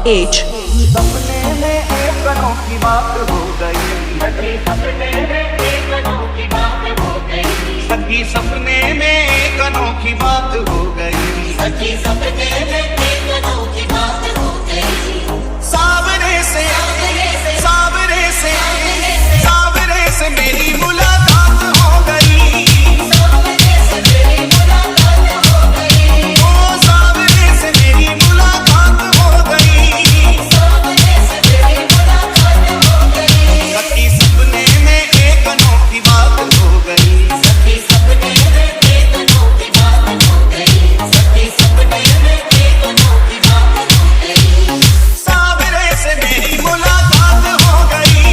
H सपने में एक अनोखी बात हो गई, सपने में एक अनोखी बात हो गई, सखी सपने में एक अनोखी बात हो गई, सखी सपने में एक अनोखी बात हो गई। सावरे से सावरे से सावरे से सावरे से सावरे से मेरी मुलाकात हो गई, सावरे से मेरी मुलाकात हो गई, ओ सावरे से मेरी मुलाकात हो गई, सावरे से मेरी मुलाकात हो गई, सखी सपने में एक अनोखी बात हो गई, सखी सपने में एक अनोखी बात हो गई, सखी सपने में एक अनोखी बात हो गई, सावरे से मेरी मुलाकात हो गई,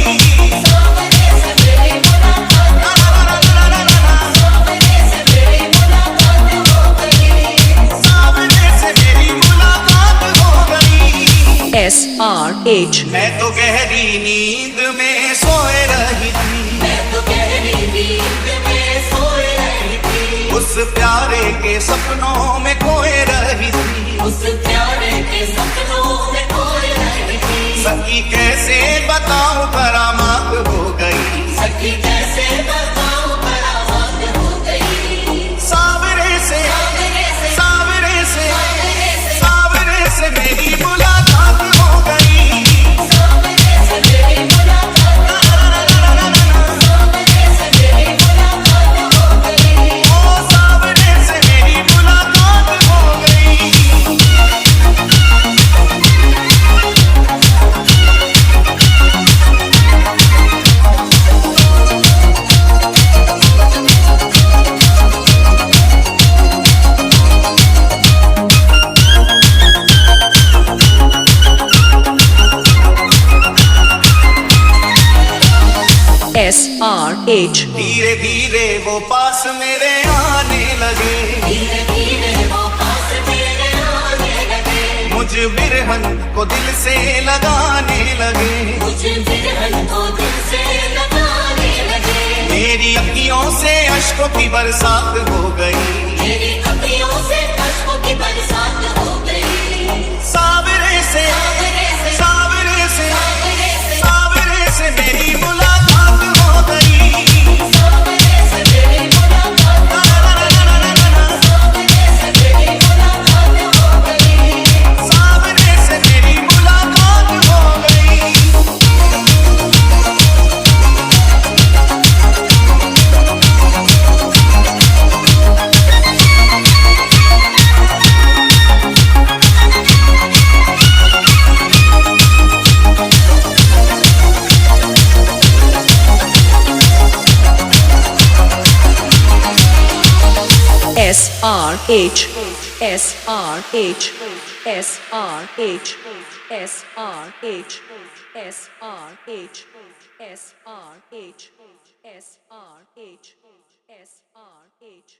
सावरे से मेरी मुलाकात सावरे से मेरी मुलाकात हो गई, सावरे से मेरी मुलाकात हो गई। S R H मैं तो गहरी नींद में सोए रही थी, मैं तो गहरी नींद में सोए रही थी, उस प्यारे के सपनों में खोए रही थी, उस प्यारे के सपनों में खोए रही थी, सखी कैसे बताऊं करामात हो गई, सखी कैसे बताऊं बराबाद हो गई, सावरे से सावरे से सावरे से सावरे से सावरे से मेरी मुलाकात हो गई, सावरे से मेरी मुलाकात सावरे से मेरी मुलाकात हो गई, ओ सावरे से मेरी मुलाकात हो गई। S R H धीरे धीरे वो पास मेरे आने लगे, धीरे धीरे वो पास मेरे आने लगे, मुझ बिरहन को दिल से लगाने लगे, मुझे बिरहन को दिल से लगाने लगे, मेरी अखियों से अश्कों की बरसात हो गई, मेरी अखियों से अश्कों की बरसात हो गई, सावरे से सावरे से सावरे से सावरे से सावरे से मेरी मुलाकात हो गई, सावरे से मेरी मुलाकात सावरे से मेरी मुलाकात हो गई, सावरे से मेरी मुलाकात हो गई। S R H S R H S R H S R H S R H S R H S R H S R H